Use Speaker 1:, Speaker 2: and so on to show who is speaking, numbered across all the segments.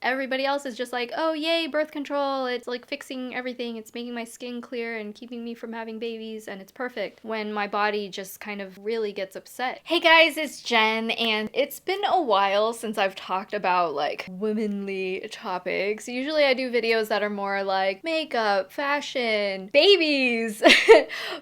Speaker 1: everybody else is just like, oh yay, birth control, it's like fixing everything, it's making my skin clear and keeping me from having babies and it's perfect, when my body just kind of really gets upset. Hey guys, it's Jen, and it's been a while since I've talked about like womanly topics. Usually I do videos that are more like makeup, fashion, babies,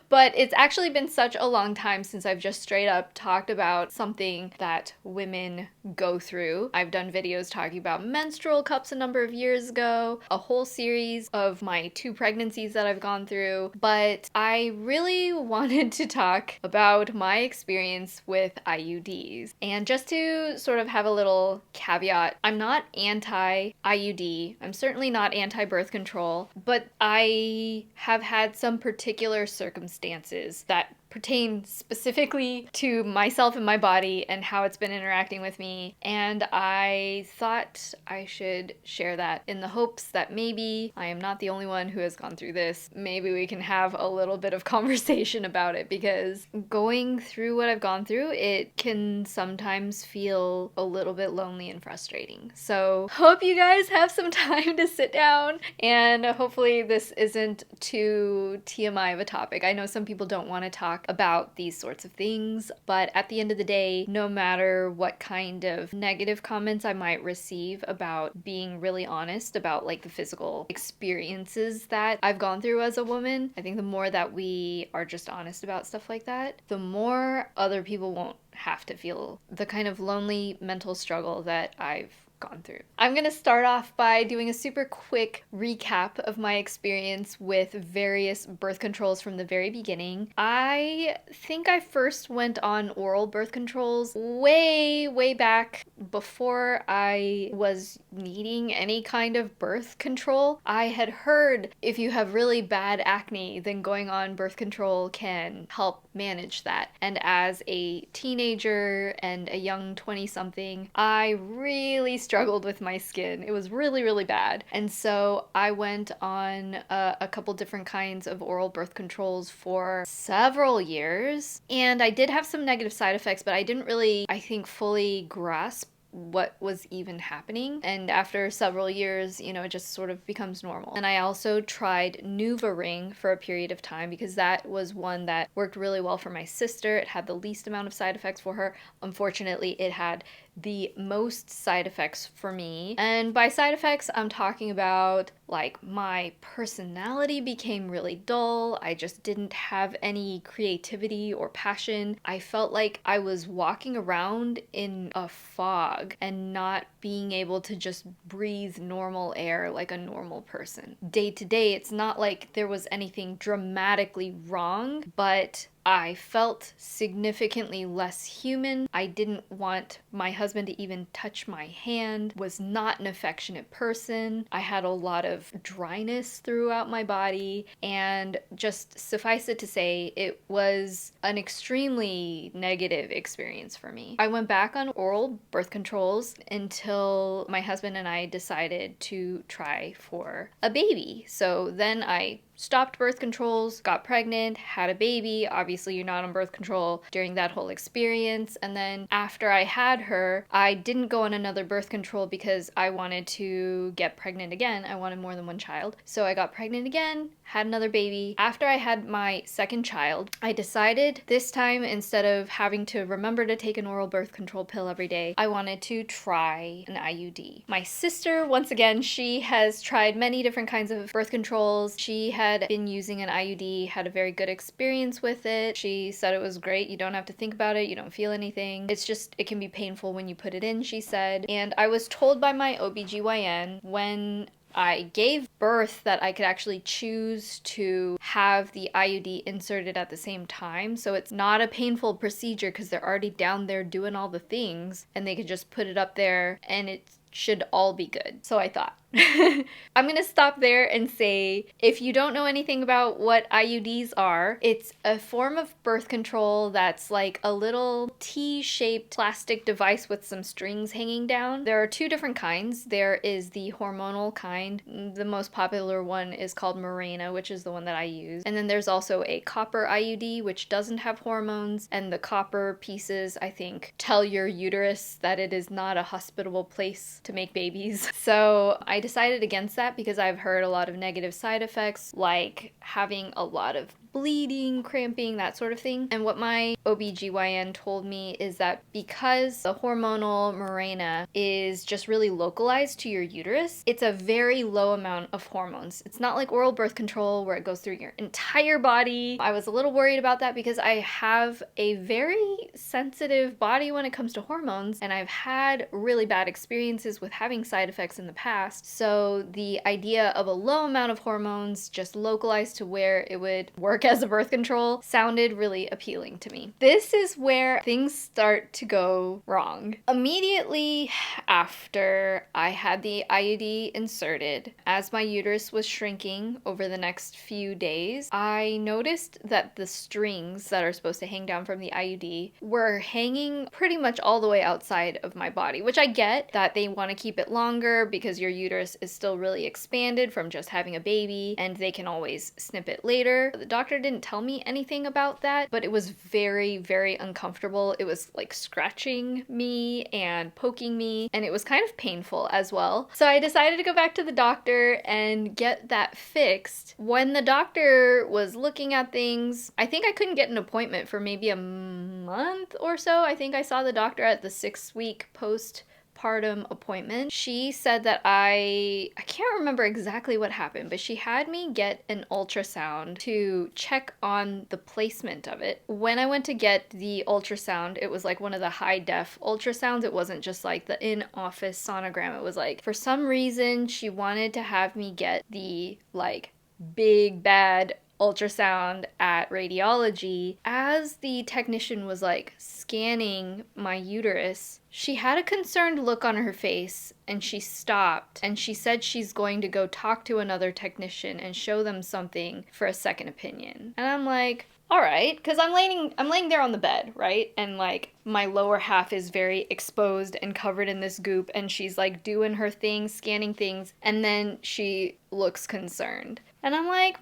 Speaker 1: but it's actually been such a long time since I've just straight up talked about something that women go through. I've done videos talking about menstrual cups a number of years ago, a whole series of my 2 pregnancies that I've gone through, but I really wanted to talk about my experience with IUDs. And just to sort of have a little caveat, I'm not anti-IUD, I'm certainly not anti-birth control, but I have had some particular circumstances that pertain specifically to myself and my body and how it's been interacting with me, and I thought I should share that in the hopes that maybe I am not the only one who has gone through this. Maybe we can have a little bit of conversation about it, because going through what I've gone through, it can sometimes feel a little bit lonely and frustrating. So hope you guys have some time to sit down, and hopefully this isn't too TMI of a topic. I know some people don't want to talk about these sorts of things, but at the end of the day, no matter what kind of negative comments I might receive about being really honest about like the physical experiences that I've gone through as a woman, I think the more that we are just honest about stuff like that, the more other people won't have to feel the kind of lonely mental struggle that I've gone through. I'm gonna start off by doing a super quick recap of my experience with various birth controls from the very beginning. I think I first went on oral birth controls way back before I was needing any kind of birth control. I had heard if you have really bad acne, then going on birth control can help manage that. And as a teenager and a young 20-something, I really struggled with my skin. It was really bad. And so I went on a couple different kinds of oral birth controls for several years. And I did have some negative side effects, but I didn't really, I think, fully grasp what was even happening. And after several years, you know, it just sort of becomes normal. And I also tried NuvaRing for a period of time because that was one that worked really well for my sister. It had the least amount of side effects for her. Unfortunately, it had the most side effects for me. And by side effects, I'm talking about like my personality became really dull. I just didn't have any creativity or passion. I felt like I was walking around in a fog and not being able to just breathe normal air like a normal person. Day to day, it's not like there was anything dramatically wrong, but I felt significantly less human. I didn't want my husband to even touch my hand, was not an affectionate person. I had a lot of dryness throughout my body, and just suffice it to say, it was an extremely negative experience for me. I went back on oral birth controls until my husband and I decided to try for a baby. So then I stopped birth controls, got pregnant, had a baby. Obviously, you're not on birth control during that whole experience. And then after I had her, I didn't go on another birth control because I wanted to get pregnant again. I wanted more than one child. So I got pregnant again, had another baby. After I had my second child, I decided this time, instead of having to remember to take an oral birth control pill every day, I wanted to try an IUD. My sister, once again, she has tried many different kinds of birth controls. She had been using an IUD, had a very good experience with it. She said it was great. You don't have to think about it. You don't feel anything. It's just, it can be painful when you put it in, she said. And I was told by my OBGYN when I gave birth that I could actually choose to have the IUD inserted at the same time. So it's not a painful procedure because they're already down there doing all the things and they could just put it up there and it should all be good. So I thought. I'm gonna stop there and say, if you don't know anything about what IUDs are, it's a form of birth control that's like a little T-shaped plastic device with some strings hanging down. There are two different kinds. There is the hormonal kind. The most popular one is called Mirena, which is the one that I use. And then there's also a copper IUD, which doesn't have hormones, and the copper pieces, I think, tell your uterus that it is not a hospitable place to make babies. So I decided against that because I've heard a lot of negative side effects, like having a lot of bleeding, cramping, that sort of thing. And what my OBGYN told me is that because the hormonal Mirena is just really localized to your uterus, it's a very low amount of hormones. It's not like oral birth control where it goes through your entire body. I was a little worried about that because I have a very sensitive body when it comes to hormones, and I've had really bad experiences with having side effects in the past. So the idea of a low amount of hormones just localized to where it would work as a birth control sounded really appealing to me. This is where things start to go wrong. Immediately after I had the IUD inserted, as my uterus was shrinking over the next few days, I noticed that the strings that are supposed to hang down from the IUD were hanging pretty much all the way outside of my body, which I get that they want to keep it longer because your uterus is still really expanded from just having a baby and they can always snip it later. The doctor didn't tell me anything about that, but it was very, very uncomfortable. It was like scratching me and poking me, and it was kind of painful as well. So I decided to go back to the doctor and get that fixed. When the doctor was looking at things, I think I couldn't get an appointment for maybe a month or so. I think I saw the doctor at the 6-week postpartum appointment. She said that I can't remember exactly what happened, but she had me get an ultrasound to check on the placement of it. When I went to get the ultrasound, it was like one of the high def ultrasounds. It wasn't just like the in-office sonogram. It was like, for some reason, she wanted to have me get the like big bad ultrasound at radiology. As the technician was like scanning my uterus, she had a concerned look on her face and she stopped and she said she's going to go talk to another technician and show them something for a second opinion. And I'm like, all right, because I'm laying there on the bed, right? And like my lower half is very exposed and covered in this goop, and she's like doing her thing, scanning things, and then she looks concerned. And I'm like,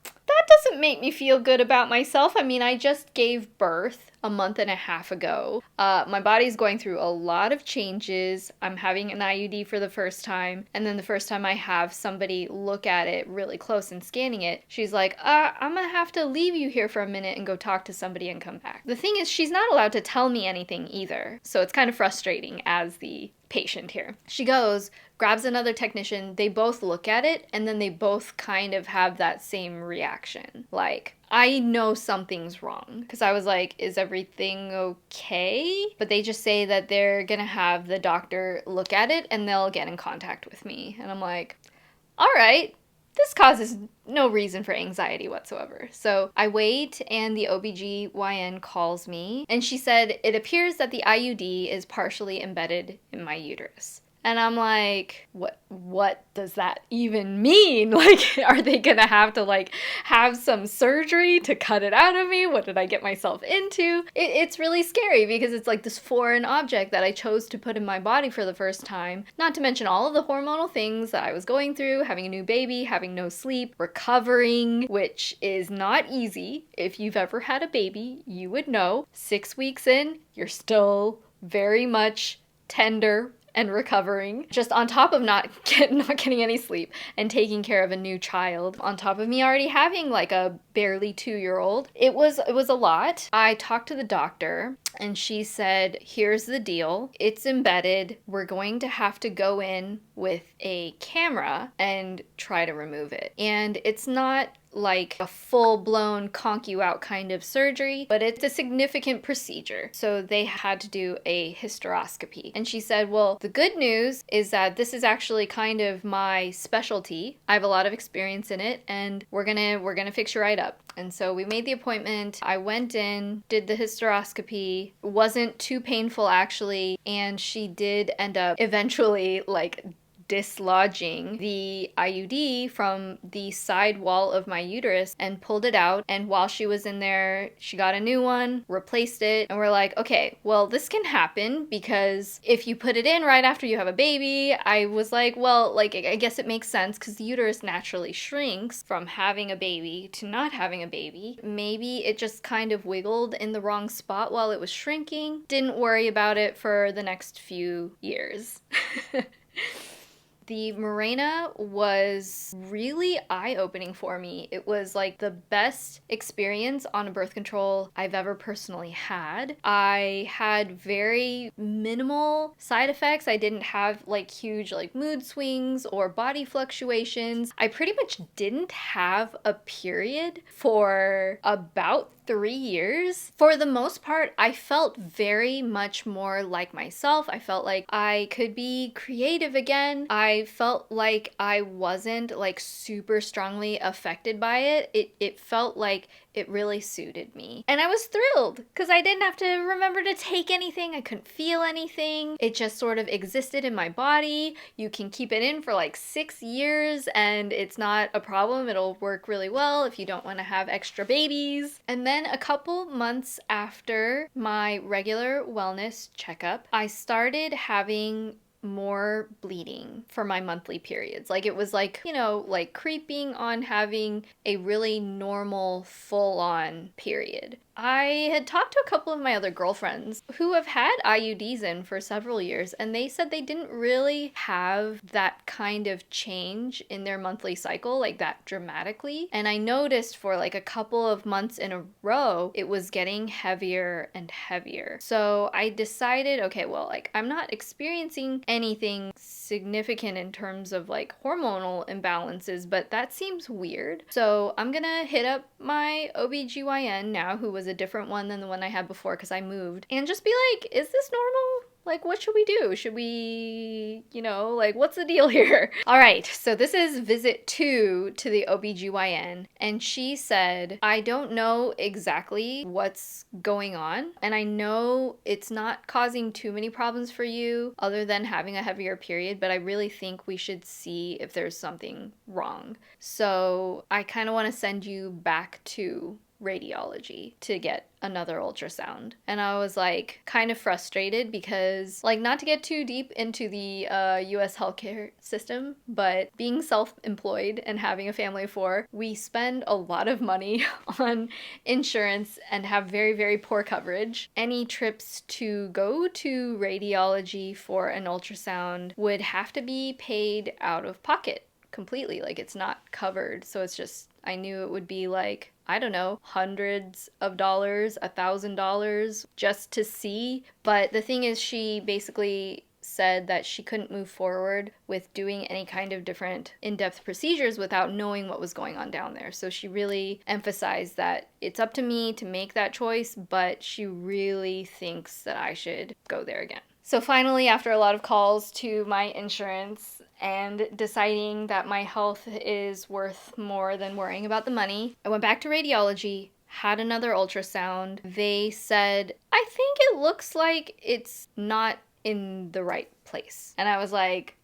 Speaker 1: that doesn't make me feel good about myself. I mean, I just gave birth a month and a half ago. My body's going through a lot of changes. I'm having an IUD for the first time. And then the first time I have somebody look at it really close and scanning it, she's like, I'm gonna have to leave you here for a minute and go talk to somebody and come back. The thing is, she's not allowed to tell me anything either. So it's kind of frustrating as the patient here. She goes, grabs another technician, they both look at it, and then they both kind of have that same reaction. Like, I know something's wrong. Because I was like, is everything okay? But they just say that they're gonna have the doctor look at it and they'll get in contact with me. And I'm like, all right, this causes no reason for anxiety whatsoever. So I wait and the OBGYN calls me and she said, it appears that the IUD is partially embedded in my uterus. And I'm like, what does that even mean? Like, are they gonna have to like have some surgery to cut it out of me? What did I get myself into? It's really scary because it's like this foreign object that I chose to put in my body for the first time. Not to mention all of the hormonal things that I was going through, having a new baby, having no sleep, recovering, which is not easy. If you've ever had a baby, you would know 6 weeks in, you're still very much tender and recovering, just on top of not getting any sleep and taking care of a new child, on top of me already having like a barely 2-year-old. It was a lot. I talked to the doctor and she said, here's the deal. It's embedded. We're going to have to go in with a camera and try to remove it. And it's not like a full-blown conk you out kind of surgery, but it's a significant procedure. So they had to do a hysteroscopy. And she said, well, the good news is that this is actually kind of my specialty. I have a lot of experience in it and we're gonna fix you right up. And so we made the appointment. I went in, did the hysteroscopy. It wasn't too painful actually, and she did end up eventually like dislodging the IUD from the side wall of my uterus and pulled it out. And while she was in there, she got a new one, replaced it, and we're like, okay, well, this can happen because if you put it in right after you have a baby, I was like, well, like, I guess it makes sense because the uterus naturally shrinks from having a baby to not having a baby. Maybe it just kind of wiggled in the wrong spot while it was shrinking. Didn't worry about it for the next few years. The Mirena was really eye-opening for me. It was like the best experience on a birth control I've ever personally had. I had very minimal side effects. I didn't have like huge like mood swings or body fluctuations. I pretty much didn't have a period for about 3 years. For the most part, I felt very much more like myself. I felt like I could be creative again. I felt like I wasn't like super strongly affected by it. It felt like it really suited me. And I was thrilled because I didn't have to remember to take anything. I couldn't feel anything. It just sort of existed in my body. You can keep it in for like 6 years and it's not a problem. It'll work really well if you don't want to have extra babies. And then a couple months after my regular wellness checkup, I started having more bleeding for my monthly periods. Like it was like, you know, like creeping on having a really normal full-on period. I had talked to a couple of my other girlfriends who have had IUDs in for several years, and they said they didn't really have that kind of change in their monthly cycle, like that dramatically. And I noticed for like a couple of months in a row, it was getting heavier and heavier. So I decided, okay, well, like I'm not experiencing anything significant in terms of like hormonal imbalances, but that seems weird. So I'm gonna hit up my OBGYN now, who was a different one than the one I had before because I moved, and just be like, is this normal? Like, what should we do? Should we, you know, like, what's the deal here? All right, so this is visit 2 to the OBGYN, and she said, I don't know exactly what's going on, and I know it's not causing too many problems for you other than having a heavier period, but I really think we should see if there's something wrong. So I kind of want to send you back to radiology to get another ultrasound. And I was like kind of frustrated because, like, not to get too deep into the US healthcare system, but being self-employed and having a family of 4, we spend a lot of money on insurance and have very, very poor coverage. Any trips to go to radiology for an ultrasound would have to be paid out of pocket completely. Like, it's not covered. So it's just, I knew it would be like, I don't know, hundreds of dollars, $1,000 just to see. But the thing is, she basically said that she couldn't move forward with doing any kind of different in-depth procedures without knowing what was going on down there. So she really emphasized that it's up to me to make that choice, but she really thinks that I should go there again. So finally, after a lot of calls to my insurance and deciding that my health is worth more than worrying about the money, I went back to radiology, had another ultrasound. They said, I think it looks like it's not in the right place. And I was like,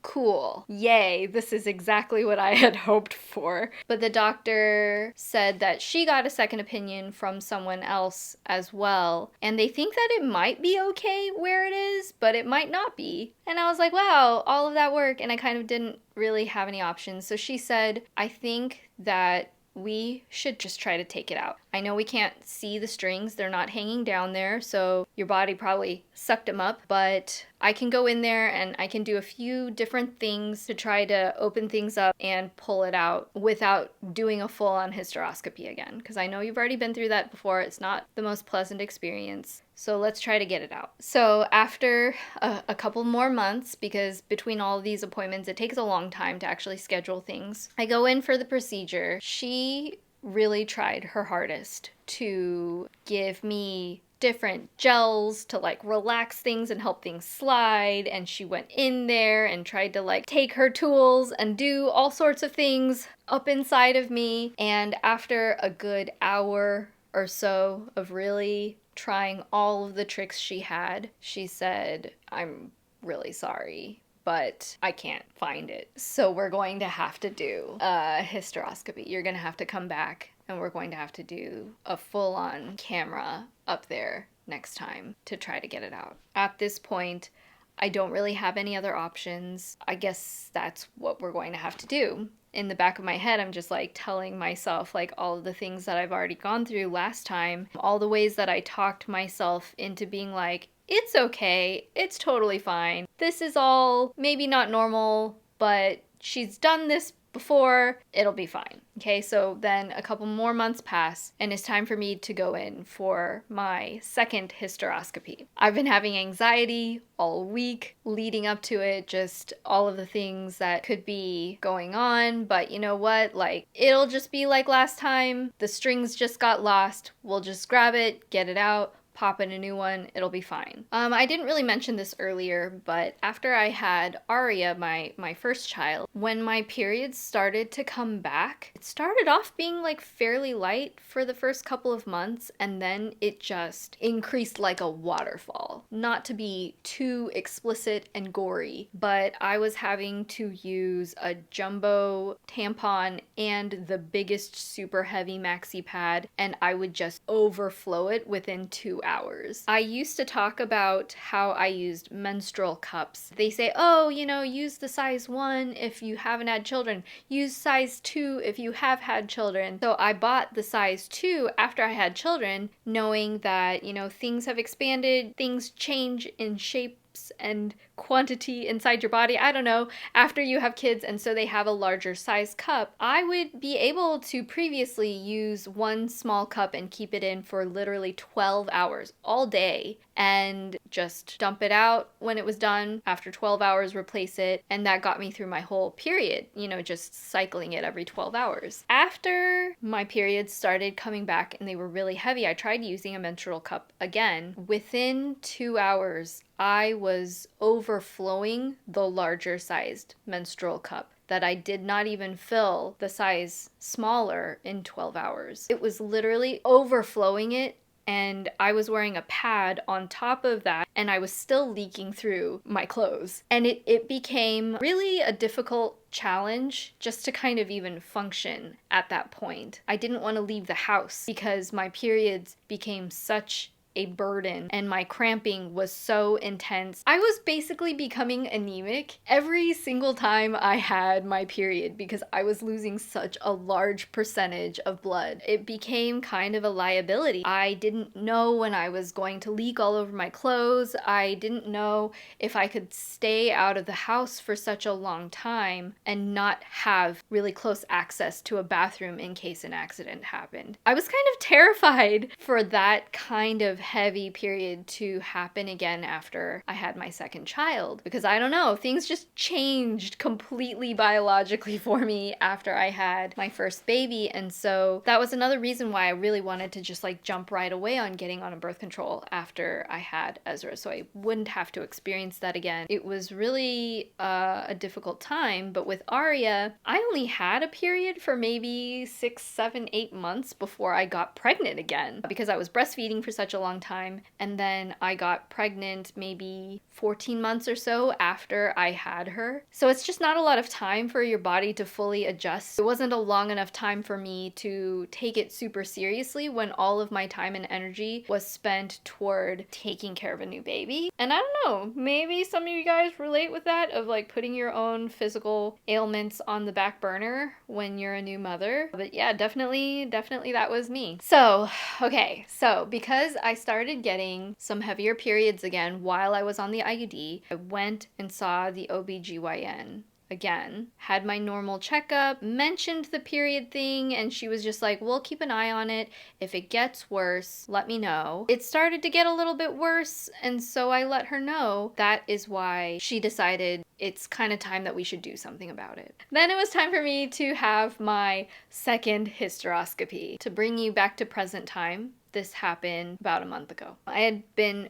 Speaker 1: cool, yay, this is exactly what I had hoped for. But the doctor said that she got a second opinion from someone else as well, and they think that it might be okay where it is, but it might not be. And I was like, wow, all of that work, and I kind of didn't really have any options. So she said, I think that we should just try to take it out. I know we can't see the strings, they're not hanging down there, so your body probably sucked them up, but I can go in there and I can do a few different things to try to open things up and pull it out without doing a full-on hysteroscopy again, because I know you've already been through that before. It's not the most pleasant experience. So let's try to get it out. So after a couple more months, because between all of these appointments, it takes a long time to actually schedule things, I go in for the procedure. She really tried her hardest to give me different gels to like relax things and help things slide, and she went in there and tried to like take her tools and do all sorts of things up inside of me. And after a good hour or so of really trying all of the tricks she had, she said, I'm really sorry, but I can't find it. So we're going to have to do a hysteroscopy. You're gonna have to come back and we're going to have to do a full-on camera up there next time to try to get it out. At this point, I don't really have any other options. I guess that's what we're going to have to do. In the back of my head, I'm just like telling myself like all of the things that I've already gone through last time, all the ways that I talked myself into being like, it's okay, it's totally fine. This is all maybe not normal, but she's done this before, it'll be fine. Okay, so then a couple more months pass and it's time for me to go in for my second hysteroscopy. I've been having anxiety all week leading up to it, just all of the things that could be going on, but you know what, like it'll just be like last time, the strings just got lost, we'll just grab it, get it out, pop in a new one, it'll be fine. I didn't really mention this earlier, but after I had Aria, my first child, when my periods started to come back, it started off being like fairly light for the first couple of months, and then it just increased like a waterfall. Not to be too explicit and gory, but I was having to use a jumbo tampon and the biggest super heavy maxi pad, and I would just overflow it within 2 hours. I used to talk about how I used menstrual cups. They say, oh, you know, use the size 1 if you haven't had children. Use size 2 if you have had children. So I bought the size 2 after I had children, knowing that, you know, things have expanded, things change in shapes and quantity inside your body, I don't know, after you have kids, and so they have a larger size cup. I would be able to previously use one small cup and keep it in for literally 12 hours all day and just dump it out when it was done. After 12 hours, replace it, and that got me through my whole period, you know, just cycling it every 12 hours. After my periods started coming back and they were really heavy, I tried using a menstrual cup again. Within 2 hours, I was overflowing the larger sized menstrual cup that I did not even fill the size smaller in 12 hours. It was literally overflowing it, and I was wearing a pad on top of that, and I was still leaking through my clothes. And it became really a difficult challenge just to kind of even function at that point. I didn't want to leave the house because my periods became such a burden and my cramping was so intense. I was basically becoming anemic every single time I had my period because I was losing such a large percentage of blood. It became kind of a liability. I didn't know when I was going to leak all over my clothes. I didn't know if I could stay out of the house for such a long time and not have really close access to a bathroom in case an accident happened. I was kind of terrified for that kind of heavy period to happen again after I had my second child, because I don't know, things just changed completely biologically for me after I had my first baby. And so that was another reason why I really wanted to just like jump right away on getting on a birth control after I had Ezra, so I wouldn't have to experience that again. It was really a difficult time, but with Aria, I only had a period for maybe 6, 7, 8 months before I got pregnant again because I was breastfeeding for such a long time, and then I got pregnant maybe 14 months or so after I had her. So it's just not a lot of time for your body to fully adjust. It wasn't a long enough time for me to take it super seriously when all of my time and energy was spent toward taking care of a new baby. And I don't know, maybe some of you guys relate with that, of like putting your own physical ailments on the back burner when you're a new mother. But yeah, definitely that was me. So, okay, so because I started getting some heavier periods again while I was on the IUD, I went and saw the OBGYN again, had my normal checkup, mentioned the period thing, and she was just like, we'll keep an eye on it. If it gets worse, let me know. It started to get a little bit worse, and so I let her know. That is why she decided it's kind of time that we should do something about it. Then it was time for me to have my second hysteroscopy. To bring you back to present time, this happened about a month ago. I had been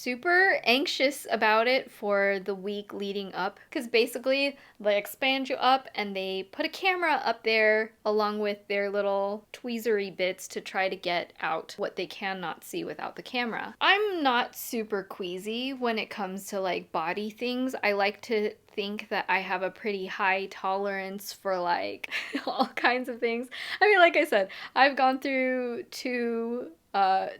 Speaker 1: super anxious about it for the week leading up, because basically they expand you up and they put a camera up there along with their little tweezery bits to try to get out what they cannot see without the camera. I'm not super queasy when it comes to like body things. I like to think that I have a pretty high tolerance for like all kinds of things. I mean, like I said, I've gone through 2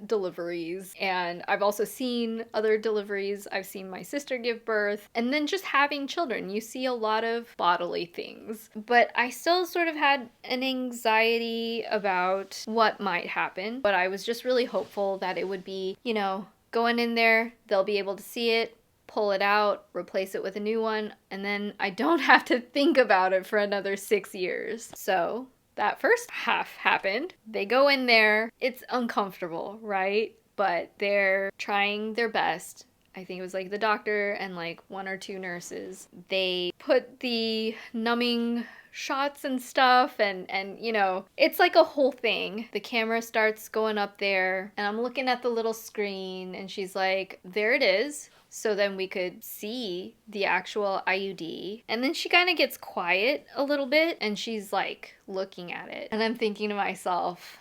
Speaker 1: deliveries, and I've also seen other deliveries. I've seen my sister give birth, and then just having children, you see a lot of bodily things. But I still sort of had an anxiety about what might happen, but I was just really hopeful that it would be, you know, going in there, they'll be able to see it, pull it out, replace it with a new one, and then I don't have to think about it for another 6 years. So that first half happened. They go in there. It's uncomfortable, right? But they're trying their best. I think it was like the doctor and like 1 or 2 nurses. They put the numbing shots and stuff, and you know, it's like a whole thing. The camera starts going up there, and I'm looking at the little screen, and she's like, there it is. So then we could see the actual IUD. And then she kind of gets quiet a little bit, and she's like looking at it. And I'm thinking to myself,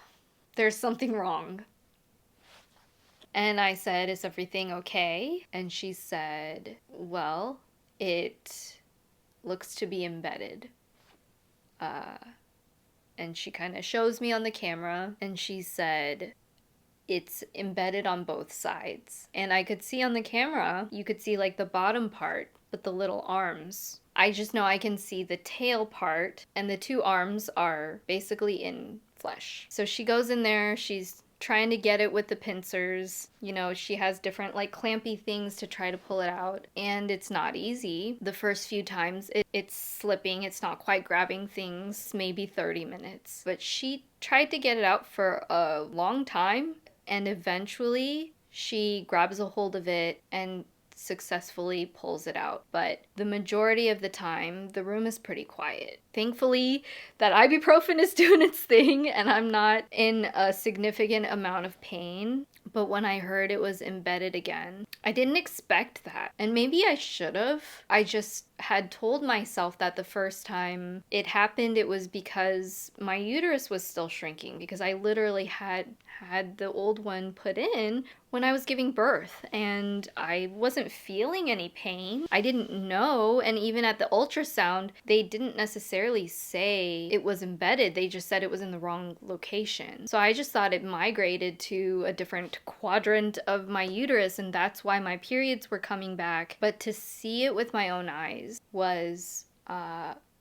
Speaker 1: there's something wrong. And I said, is everything okay? And she said, well, it looks to be embedded. And she kind of shows me on the camera, and she said, it's embedded on both sides. And I could see on the camera, you could see like the bottom part with the little arms. I just know I can see the tail part, and the 2 arms are basically in flesh. So she goes in there, she's trying to get it with the pincers. You know, she has different like clampy things to try to pull it out, and it's not easy. The first few times it's slipping, it's not quite grabbing things, maybe 30 minutes. But she tried to get it out for a long time, and eventually she grabs a hold of it and successfully pulls it out. But the majority of the time, the room is pretty quiet. Thankfully, that ibuprofen is doing its thing, and I'm not in a significant amount of pain. But when I heard it was embedded again, I didn't expect that. And maybe I should have. I just had told myself that the first time it happened, it was because my uterus was still shrinking, because I literally had the old one put in when I was giving birth, and I wasn't feeling any pain. I didn't know, and even at the ultrasound, they didn't necessarily say it was embedded. They just said it was in the wrong location. So I just thought it migrated to a different quadrant of my uterus, and that's why my periods were coming back. But to see it with my own eyes was,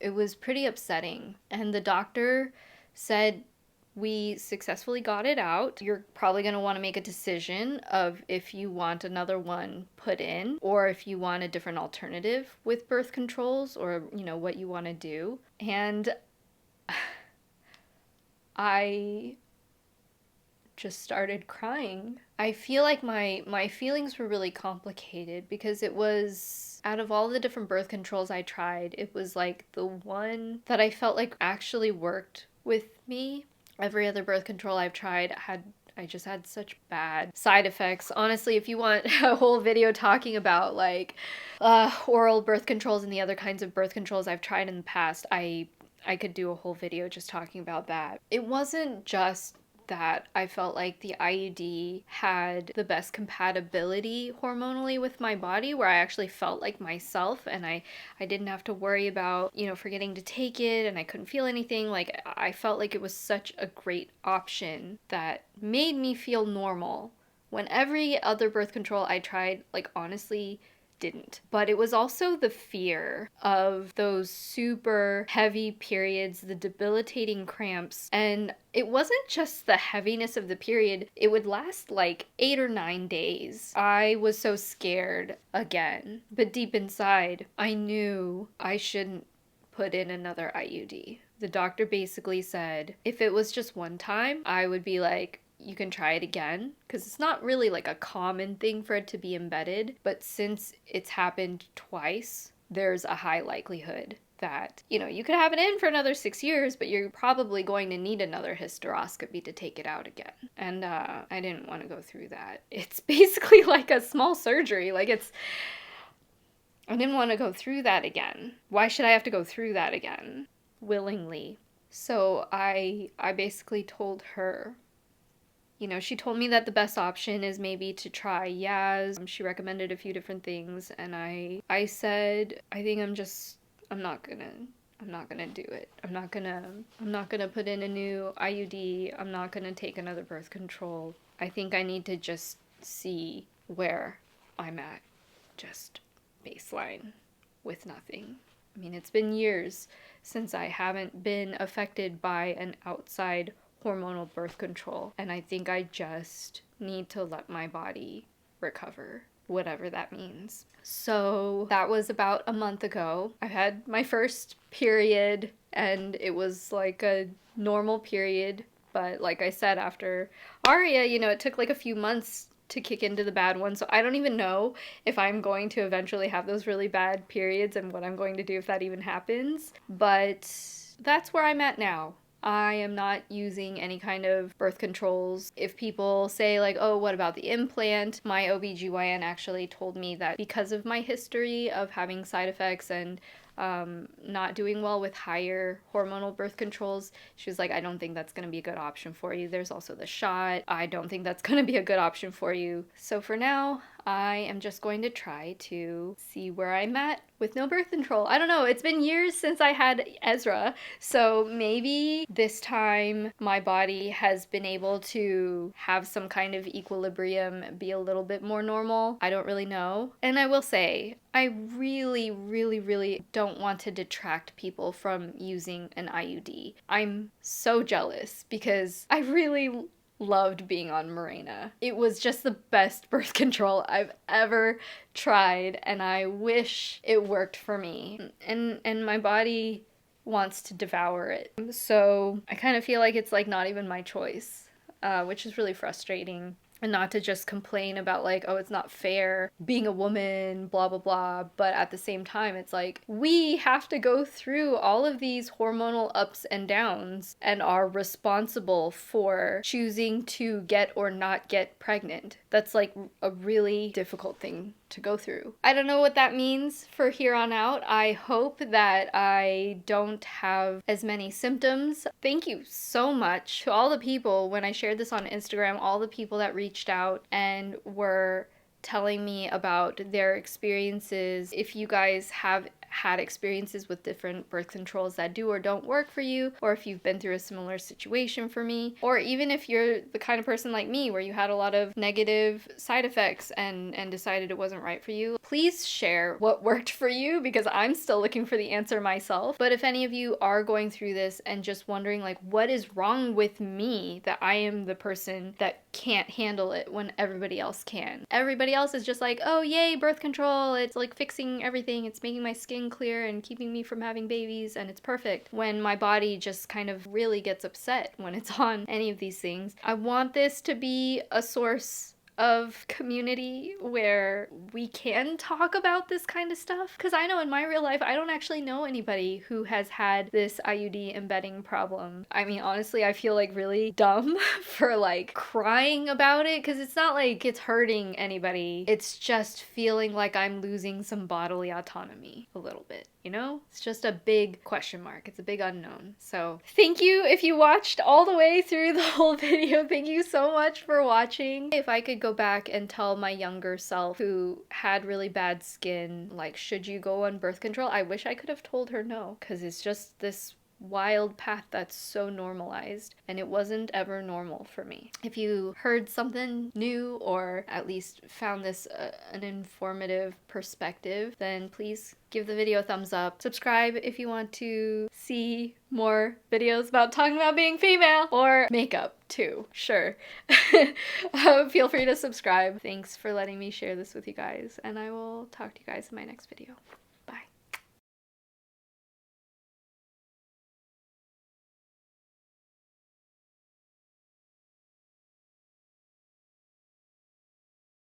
Speaker 1: it was pretty upsetting. And the doctor said, we successfully got it out. You're probably going to want to make a decision of if you want another one put in, or if you want a different alternative with birth controls, or, you know, what you want to do. And I just started crying. I feel like my feelings were really complicated, because it was, out of all the different birth controls I tried, it was like the one that I felt like actually worked with me. Every other birth control I've tried I just had such bad side effects. Honestly, if you want a whole video talking about like oral birth controls and the other kinds of birth controls I've tried in the past, I could do a whole video just talking about that. It wasn't just that I felt like the IUD had the best compatibility hormonally with my body, where I actually felt like myself, and I didn't have to worry about, you know, forgetting to take it, and I couldn't feel anything. Like, I felt like it was such a great option that made me feel normal, when every other birth control I tried, like, honestly didn't. But it was also the fear of those super heavy periods, the debilitating cramps, and it wasn't just the heaviness of the period, it would last like 8 or 9 days. I was so scared again, but deep inside, I knew I shouldn't put in another IUD. The doctor basically said if it was just one time, I would be like, you can try it again, because it's not really like a common thing for it to be embedded, but since it's happened twice, there's a high likelihood that, you know, you could have it in for another 6 years, but you're probably going to need another hysteroscopy to take it out again. And I didn't want to go through that. It's basically like a small surgery. Like, I didn't want to go through that again. Why should I have to go through that again? Willingly. So I basically told her, you know, she told me that the best option is maybe to try Yaz. She recommended a few different things, and I said, I think I'm not gonna do it. I'm not gonna put in a new IUD. I'm not gonna take another birth control. I think I need to just see where I'm at. Just baseline with nothing. I mean, it's been years since I haven't been affected by an outside hormonal birth control, and I think I just need to let my body recover, whatever that means. So that was about a month ago. I had my first period, and it was like a normal period, but like I said, after Aria, you know, it took like a few months to kick into the bad one, so I don't even know if I'm going to eventually have those really bad periods and what I'm going to do if that even happens, but that's where I'm at now. I am not using any kind of birth controls. If people say like, oh, what about the implant? My OBGYN actually told me that because of my history of having side effects and not doing well with higher hormonal birth controls, she was like, I don't think that's going to be a good option for you. There's also the shot. I don't think that's going to be a good option for you. So for now, I am just going to try to see where I'm at with no birth control. I don't know, it's been years since I had Ezra, so maybe this time my body has been able to have some kind of equilibrium, be a little bit more normal. I don't really know. And I will say, I really, really, really don't want to detract people from using an IUD. I'm so jealous because I really loved being on Mirena. It was just the best birth control I've ever tried, and I wish it worked for me. And my body wants to devour it. So I kind of feel like it's like not even my choice, which is really frustrating. And not to just complain about like, oh, it's not fair being a woman, blah, blah, blah. But at the same time, it's like, we have to go through all of these hormonal ups and downs and are responsible for choosing to get or not get pregnant. That's like a really difficult thing to go through. I don't know what that means for here on out. I hope that I don't have as many symptoms. Thank you so much to all the people when I shared this on Instagram, all the people that reached out and were telling me about their experiences. If you guys have had experiences with different birth controls that do or don't work for you, or if you've been through a similar situation for me, or even if you're the kind of person like me where you had a lot of negative side effects and decided it wasn't right for you, please share what worked for you, because I'm still looking for the answer myself. But if any of you are going through this and just wondering like, what is wrong with me that I am the person that can't handle it when everybody else can? Everybody else is just like, oh yay, birth control, it's like fixing everything, it's making my skin clear and keeping me from having babies, and it's perfect, when my body just kind of really gets upset when it's on any of these things. I want this to be a source of community where we can talk about this kind of stuff, because I know in my real life I don't actually know anybody who has had this IUD embedding problem. I mean, honestly, I feel like really dumb for like crying about it, because it's not like it's hurting anybody, it's just feeling like I'm losing some bodily autonomy a little bit, you know? It's just a big question mark, it's a big unknown. So thank you if you watched all the way through the whole video. Thank you so much for watching. If I could go back and tell my younger self who had really bad skin, like, should you go on birth control? I wish I could have told her no, because it's just this wild path that's so normalized, and it wasn't ever normal for me. If you heard something new or at least found this an informative perspective, then please give the video a thumbs up. Subscribe if you want to see more videos about talking about being female, or makeup too, sure. Feel free to subscribe. Thanks for letting me share this with you guys, and I will talk to you guys in my next video.